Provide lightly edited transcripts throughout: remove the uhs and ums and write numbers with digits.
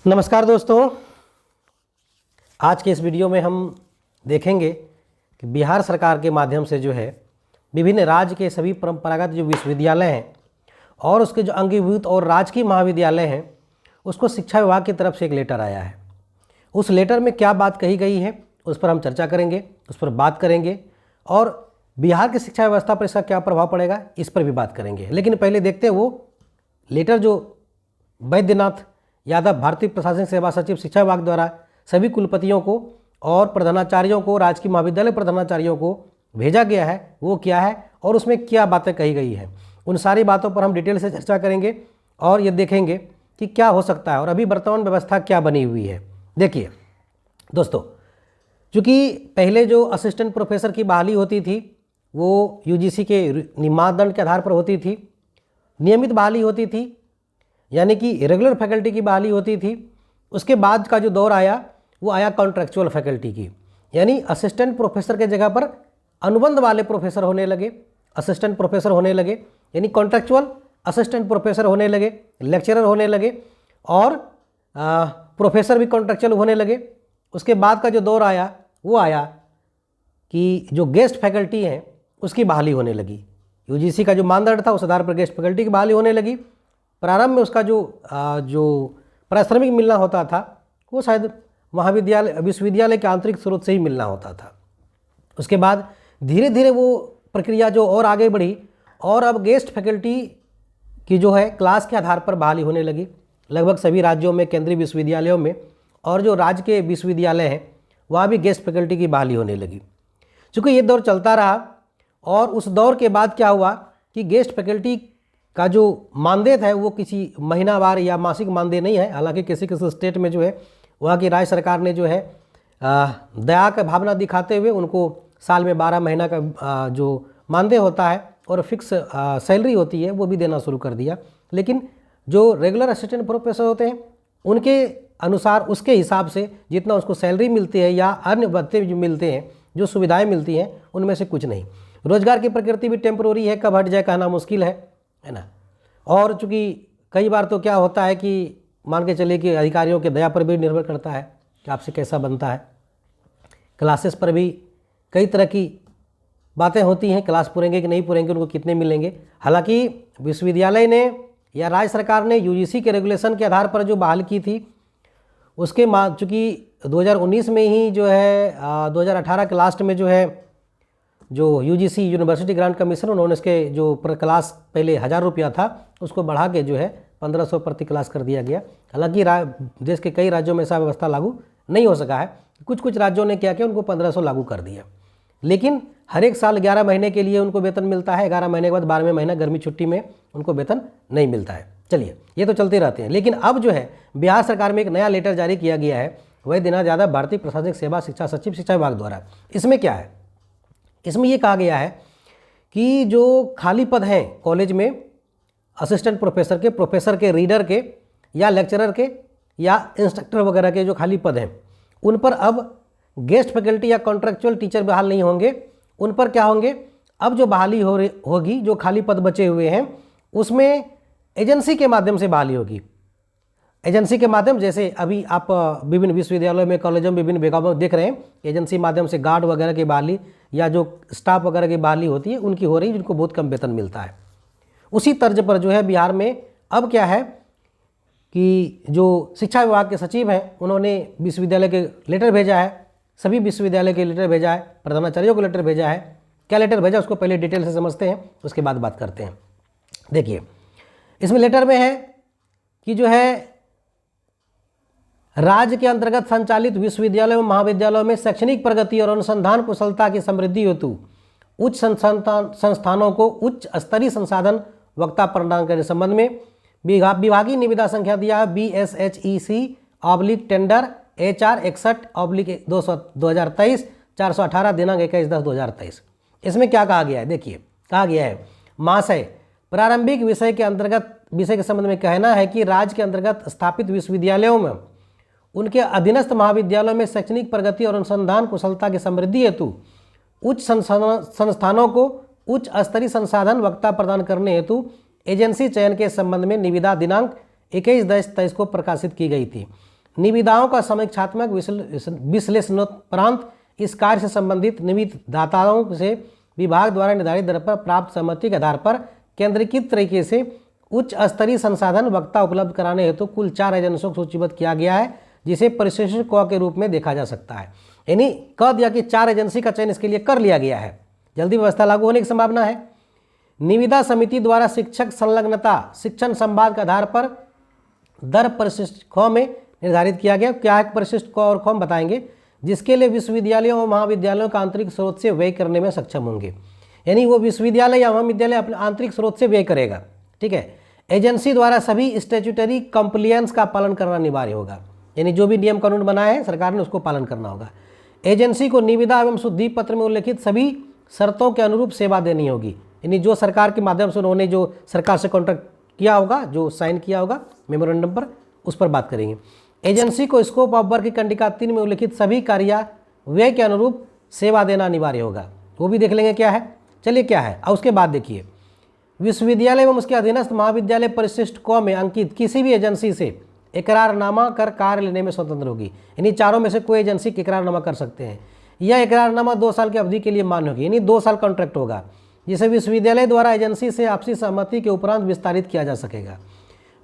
नमस्कार दोस्तों, आज के इस वीडियो में हम देखेंगे कि बिहार सरकार के माध्यम से जो है विभिन्न राज्य के सभी परंपरागत जो विश्वविद्यालय हैं और उसके जो अंगीभूत और राजकीय महाविद्यालय हैं उसको शिक्षा विभाग की तरफ से एक लेटर आया है। उस लेटर में क्या बात कही गई है उस पर हम चर्चा करेंगे, उस पर बात करेंगे और बिहार की शिक्षा व्यवस्था पर इसका क्या प्रभाव पड़ेगा इस पर भी बात करेंगे। लेकिन पहले देखते हैं वो लेटर जो वैद्यनाथ यादव भारतीय प्रशासनिक सेवा सचिव शिक्षा विभाग द्वारा सभी कुलपतियों को और प्रधानाचार्यों को, राजकीय महाविद्यालय प्रधानाचार्यों को भेजा गया है वो क्या है और उसमें क्या बातें कही गई हैं। उन सारी बातों पर हम डिटेल से चर्चा करेंगे और ये देखेंगे कि क्या हो सकता है और अभी वर्तमान व्यवस्था क्या बनी हुई है। देखिए दोस्तों, चूँकि पहले जो असिस्टेंट प्रोफेसर की बहाली होती थी वो यूजीसी के मानदंड के आधार पर होती थी, नियमित बहाली होती थी यानी कि रेगुलर फैकल्टी की बहाली होती थी। उसके बाद का जो दौर आया वो आया कॉन्ट्रैक्चुअल फैकल्टी की, यानी असिस्टेंट प्रोफेसर के जगह पर अनुबंध वाले प्रोफेसर होने लगे, असिस्टेंट प्रोफेसर होने लगे, यानी कॉन्ट्रैक्चुअल असिस्टेंट प्रोफेसर होने लगे, लेक्चरर होने लगे और प्रोफेसर भी कॉन्ट्रैक्चुअल होने लगे। उसके बाद का जो दौर आया वो आया कि जो गेस्ट फैकल्टी हैं उसकी बहाली होने लगी। यूजीसी का जो मानदंड था उस आधार पर गेस्ट फैकल्टी की बहाली होने लगी। प्रारंभ में उसका जो पारिश्रमिक मिलना होता था वो शायद विश्वविद्यालय के आंतरिक स्रोत से ही मिलना होता था। उसके बाद धीरे धीरे वो प्रक्रिया जो और आगे बढ़ी और अब गेस्ट फैकल्टी की जो है क्लास के आधार पर बहाली होने लगी लगभग सभी राज्यों में, केंद्रीय विश्वविद्यालयों में, और जो राज्य के विश्वविद्यालय हैं वहाँ भी गेस्ट फैकल्टी की बहाली होने लगी। चूँकि ये दौर चलता रहा और उस दौर के बाद क्या हुआ कि गेस्ट फैकल्टी का जो मानदेय है वो किसी महीनावार या मासिक मानदेय नहीं है। हालांकि किसी किसी स्टेट में जो है वहाँ की राज्य सरकार ने जो है दया का भावना दिखाते हुए उनको साल में 12 महीना का जो मानदेय होता है और फिक्स सैलरी होती है वो भी देना शुरू कर दिया। लेकिन जो रेगुलर असिस्टेंट प्रोफेसर होते हैं उनके अनुसार उसके हिसाब से जितना उसको सैलरी मिलती है या अन्य भत्ते जो मिलते हैं, जो सुविधाएँ मिलती हैं, उनमें से कुछ नहीं। रोजगार की प्रकृति भी टेम्प्रोरी है, कब हट जाए कहना मुश्किल है ना। और चूँकि कई बार तो क्या होता है कि मान के चलिए कि अधिकारियों के दया पर भी निर्भर करता है कि आपसे कैसा बनता है। क्लासेस पर भी कई तरह की बातें होती हैं, क्लास पूरेंगे कि नहीं पूरेंगे, उनको कितने मिलेंगे। हालांकि विश्वविद्यालय ने या राज्य सरकार ने यूजीसी के रेगुलेशन के आधार पर जो बहाल की थी उसके चूँकि 2019 में ही जो है 2018 के लास्ट में जो है जो यूजीसी यूनिवर्सिटी ग्रांट कमीशन उन्होंने इसके जो पर क्लास पहले 1000 रुपया था उसको बढ़ा के जो है 1500 प्रति क्लास कर दिया गया। हालांकि देश के कई राज्यों में ऐसा व्यवस्था लागू नहीं हो सका है। कुछ राज्यों ने क्या किया, उनको 1500 लागू कर दिया। लेकिन हर एक साल 11 महीने के लिए उनको वेतन मिलता है, 11 महीने के बाद 12वें महीना गर्मी छुट्टी में उनको वेतन नहीं मिलता है। चलिए ये तो चलते रहते हैं। लेकिन अब जो है बिहार सरकार में एक नया लेटर जारी किया गया है वैद्यनाथ यादव भारतीय प्रशासनिक सेवा शिक्षा सचिव शिक्षा विभाग द्वारा। इसमें क्या है, इसमें ये कहा गया है कि जो खाली पद हैं कॉलेज में असिस्टेंट प्रोफेसर के, प्रोफेसर के, रीडर के या लेक्चरर के या इंस्ट्रक्टर वगैरह के जो खाली पद हैं उन पर अब गेस्ट फैकल्टी या कॉन्ट्रैक्चुअल टीचर बहाल नहीं होंगे। उन पर क्या होंगे, अब जो बहाली होगी, जो खाली पद बचे हुए हैं उसमें एजेंसी के माध्यम से बहाली होगी। एजेंसी के माध्यम, जैसे अभी आप विभिन्न विश्वविद्यालयों में, कॉलेजों में, विभिन्न विभागों में देख रहे हैं एजेंसी माध्यम से गार्ड वगैरह की बहाली या जो स्टाफ वगैरह की बहाली होती है उनकी हो रही है, जिनको बहुत कम वेतन मिलता है। उसी तर्ज पर जो है बिहार में अब क्या है कि जो शिक्षा विभाग के सचिव हैं उन्होंने विश्वविद्यालय के लेटर भेजा है, सभी विश्वविद्यालय के लेटर भेजा है, प्रधानाचार्यों को लेटर भेजा है। क्या लेटर भेजा उसको पहले डिटेल से समझते हैं, उसके बाद बात करते हैं। देखिए इसमें लेटर में है कि जो है राज्य के अंतर्गत संचालित विश्वविद्यालयों एवं महाविद्यालयों में शैक्षणिक प्रगति और अनुसंधान कुशलता की समृद्धि हेतु उच्च संस्थानों को उच्च स्तरीय संसाधन वक्ता प्रदान करने संबंध में विभागीय निविदा संख्या दिया है BSHEC/टेंडर HR 61/2023 418 दिनांक 21/10/2023। इसमें क्या कहा गया है, देखिए कहा गया है महाशय, प्रारंभिक विषय के संबंध में कहना है कि राज्य के अंतर्गत स्थापित विश्वविद्यालयों में उनके अधीनस्थ महाविद्यालयों में शैक्षणिक प्रगति और अनुसंधान कुशलता की समृद्धि हेतु उच्च संस्थानों को उच्च स्तरीय संसाधन वक्ता प्रदान करने हेतु एजेंसी चयन के संबंध में निविदा दिनांक 21/10/23 को प्रकाशित की गई थी। निविदाओं का समीक्षात्मक विश्लेषणोपरांत इस कार्य से संबंधित निविदाताओं से विभाग द्वारा निर्धारित दर पर प्राप्त सहमति के आधार पर केंद्रीकृत तरीके से उच्च स्तरीय संसाधन वक्ता उपलब्ध कराने हेतु कुल 4 एजेंसियों को सूचीबद्ध किया गया है, जिसे परिशिष्ट क के रूप में देखा जा सकता है। यानी कह दिया कि 4 एजेंसी का चयन इसके लिए कर लिया गया है, जल्दी व्यवस्था लागू होने की संभावना है। निविदा समिति द्वारा शिक्षक संलग्नता शिक्षण संवाद के आधार पर दर परिशिष्ट ख में निर्धारित किया गया। क्या है परिशिष्ट क और ख हम बताएंगे, जिसके लिए विश्वविद्यालयों और महाविद्यालयों का आंतरिक स्रोत से व्यय करने में सक्षम होंगे। यानी वो विश्वविद्यालय या महाविद्यालय अपने आंतरिक स्रोत से व्यय करेगा। ठीक है। एजेंसी द्वारा सभी स्टैट्यूटरी कंप्लायंस का पालन करना अनिवार्य होगा, यानी जो भी नियम कानून बनाए हैं सरकार ने उसको पालन करना होगा। एजेंसी को निविदा एवं शुद्धि पत्र में उल्लिखित सभी शर्तों के अनुरूप सेवा देनी होगी, यानी जो सरकार के माध्यम से उन्होंने जो सरकार से कॉन्ट्रैक्ट किया होगा, जो साइन किया होगा मेमोरेंडम पर, उस पर बात करेंगे। एजेंसी को स्कोप ऑफ वर्क की कंडिका 3 में उल्लिखित सभी कार्य व्यय के अनुरूप सेवा देना अनिवार्य होगा, वो भी देख लेंगे क्या है। चलिए क्या है, और उसके बाद देखिए, विश्वविद्यालय एवं उसके अधीनस्थ महाविद्यालय परिशिष्ट क में अंकित किसी भी एजेंसी से इकरारनामा कर कार्य लेने में स्वतंत्र होगी। यानी चारों में से कोई एजेंसी इकरारनामा कर सकते हैं। यह इकरारनामा 2 साल की अवधि के लिए मान्य होगी, यानी 2 साल कॉन्ट्रैक्ट होगा, जिसे विश्वविद्यालय द्वारा एजेंसी से आपसी सहमति के उपरांत विस्तारित किया जा सकेगा।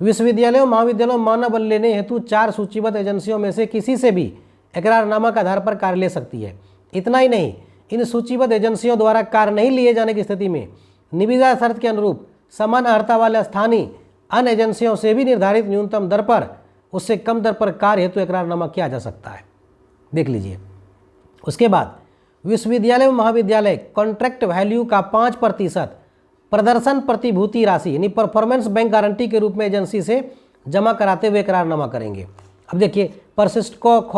विश्वविद्यालयों महाविद्यालयों मानव बल लेने हेतु 4 सूचीबद्ध एजेंसियों में से किसी से भी इकरारनामा के आधार पर कार्य ले सकती है। इतना ही नहीं, इन सूचीबद्ध एजेंसियों द्वारा कार्य नहीं लिए जाने की स्थिति में निविदा शर्त के अनुरूप समान अर्हता वाले स्थानीय अन्य एजेंसियों से भी निर्धारित न्यूनतम दर पर उससे कम दर पर कार्य हेतु इकरारनामा किया जा सकता है। देख लीजिए। उसके बाद विश्वविद्यालय व महाविद्यालय कॉन्ट्रैक्ट वैल्यू का 5% प्रदर्शन प्रतिभूति राशि यानी परफॉर्मेंस बैंक गारंटी के रूप में एजेंसी से जमा कराते हुए इकरारनामा करेंगे। अब देखिए, परिशिष्ट क ख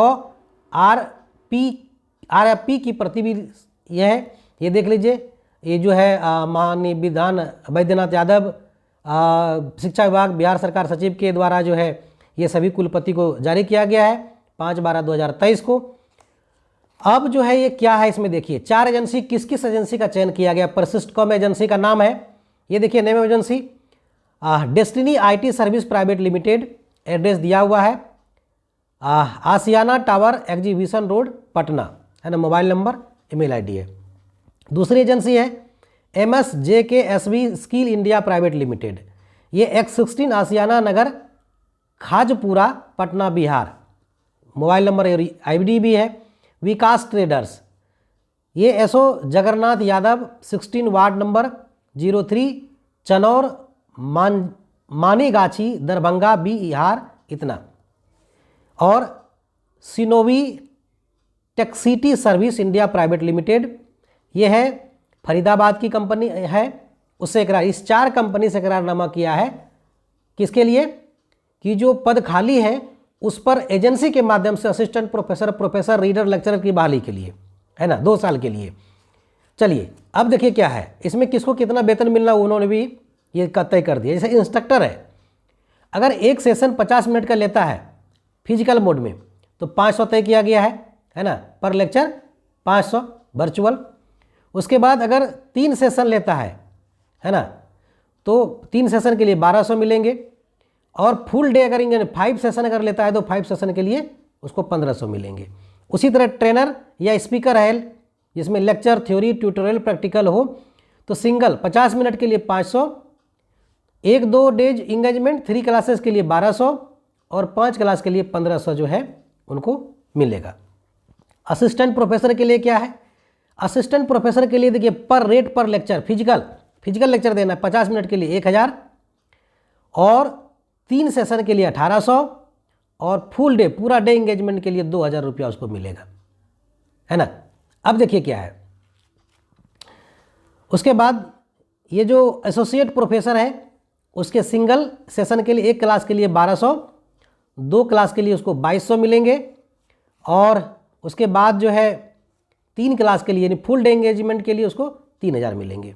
RFP की प्रति भी यह है, ये देख लीजिए। ये जो है माननीय विधान वैद्यनाथ यादव शिक्षा विभाग बिहार सरकार सचिव के द्वारा जो है ये सभी कुलपति को जारी किया गया है 5/12/2023 को। अब जो है ये क्या है, इसमें देखिए 4 एजेंसी, किस किस एजेंसी का चयन किया गया। परिशिष्ट क में एजेंसी का नाम है, ये देखिए name agency destiny IT service private limited, address दिया हुआ है आसियाना टावर एग्जीबिशन रोड पटना, है ना। मोबाइल नंबर, email ID है। दूसरी एजेंसी है MSJKSV skill India private limited, ये X16 Ashiyana Nagar Khajpura Patna Bihar, mobile number ID भी है। विकास ट्रेडर्स, ये SO Jagannath Yadav 16 ward number 03 Chanaur Manigachhi Darbhanga Bihar, इतना। और सिनोवी टेक्सिटी सर्विस इंडिया प्राइवेट लिमिटेड, ये है फरीदाबाद की कंपनी है, उससे इस 4 कंपनी से करारनामा किया है। किसके लिए कि जो पद खाली है उस पर एजेंसी के माध्यम से assistant professor, professor, reader, lecturer की बहाली के लिए, है ना, 2 साल के लिए। चलिए अब देखिए क्या है इसमें, किसको कितना वेतन मिलना उन्होंने भी ये तय कर दिया। जैसे इंस्ट्रक्टर है, अगर एक सेशन 50 मिनट का लेता है फिजिकल मोड में तो 500 तय किया गया है ना, पर लेक्चर 500 वर्चुअल। उसके बाद अगर 3 सेशन लेता है ना, तो 3 सेशन के लिए 1200 मिलेंगे। और फुल डे अगर 5 सेशन अगर लेता है तो 5 सेशन के लिए उसको 1500 मिलेंगे। उसी तरह ट्रेनर या स्पीकर है, जिसमें लेक्चर, थ्योरी, ट्यूटोरियल, प्रैक्टिकल हो, तो सिंगल 50 मिनट के लिए 500, 1-2 डेज इंगेजमेंट 3 क्लासेस के लिए 1200 और 5 क्लास के लिए 1500 जो है उनको मिलेगा। असिस्टेंट प्रोफेसर के लिए क्या है, असिस्टेंट प्रोफेसर के लिए देखिए पर रेट पर लेक्चर, फिजिकल लेक्चर देना है 50 मिनट के लिए 1000 और 3 सेशन के लिए 1800 और फुल डे पूरा डे इंगेजमेंट के लिए 2000 रुपया उसको मिलेगा, है ना। अब देखिए क्या है, उसके बाद ये जो एसोसिएट प्रोफेसर है उसके सिंगल सेशन के लिए 1 क्लास के लिए 1200, 2 क्लास के लिए उसको 2200 मिलेंगे और उसके बाद जो है 3 क्लास के लिए यानी फुल डे एंगेजमेंट के लिए उसको 3000 मिलेंगे।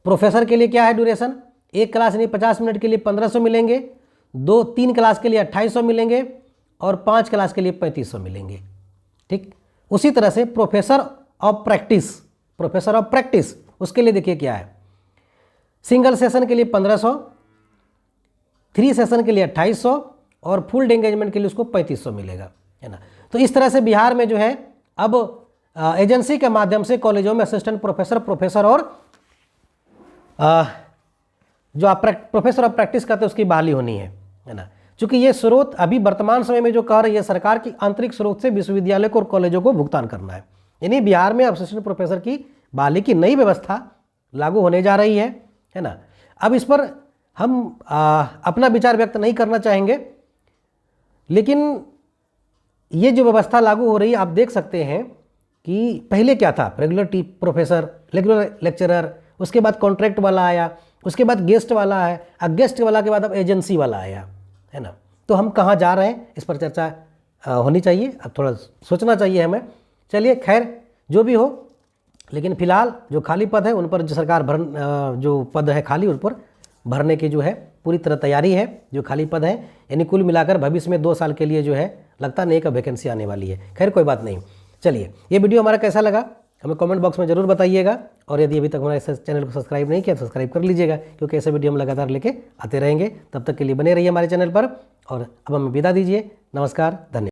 प्रोफेसर के लिए क्या है ड्यूरेशन, 1 क्लास यानी 50 मिनट के लिए 1500 मिलेंगे, 2-3 क्लास के लिए 2800 मिलेंगे और 5 क्लास के लिए 3500 मिलेंगे। ठीक, उसी तरह से प्रोफेसर ऑफ प्रैक्टिस उसके लिए देखिए क्या है, सिंगल सेशन के लिए 1500, 3 सेशन के लिए 2800 और फुल डे एंगेजमेंट के लिए उसको 3500 मिलेगा, है ना। तो इस तरह से बिहार में जो है अब एजेंसी के माध्यम से कॉलेजों में असिस्टेंट प्रोफेसर और जो आप प्रोफेसर ऑफ प्रैक्टिस करते हैं उसकी बहाली होनी है ना। चूंकि ये स्रोत अभी वर्तमान समय में जो कह रही है सरकार की आंतरिक स्रोत से विश्वविद्यालय को और कॉलेजों को भुगतान करना है, यानी बिहार में असिस्टेंट प्रोफेसर की बहाली की नई व्यवस्था लागू होने जा रही है ना। अब इस पर हम अपना विचार व्यक्त नहीं करना चाहेंगे, लेकिन ये जो व्यवस्था लागू हो रही है आप देख सकते हैं कि पहले क्या था, रेगुलर प्रोफेसर, रेगुलर लेक्चरर, उसके बाद कॉन्ट्रैक्ट वाला आया, उसके बाद गेस्ट वाला है, अब गेस्ट वाला के बाद अब एजेंसी वाला आया, है ना। तो हम कहाँ जा रहे हैं इस पर चर्चा होनी चाहिए, अब थोड़ा सोचना चाहिए हमें। चलिए खैर जो भी हो, लेकिन फिलहाल जो खाली पद है उन पर जो सरकार जो पद है खाली उन पर भरने की जो है पूरी तरह तैयारी है। जो खाली पद है यानी कुल मिलाकर भविष्य में 2 साल के लिए जो है लगता नहीं कि वैकेंसी आने वाली है। खैर कोई बात नहीं। चलिए ये वीडियो हमारा कैसा लगा हमें कमेंट बॉक्स में ज़रूर बताइएगा, और यदि अभी तक हमारे इस चैनल को सब्सक्राइब नहीं किया तो सब्सक्राइब कर लीजिएगा, क्योंकि ऐसे वीडियो हम लगातार लेके आते रहेंगे। तब तक के लिए बने रहिए हमारे चैनल पर, और अब हमें विदा दीजिए। नमस्कार, धन्यवाद।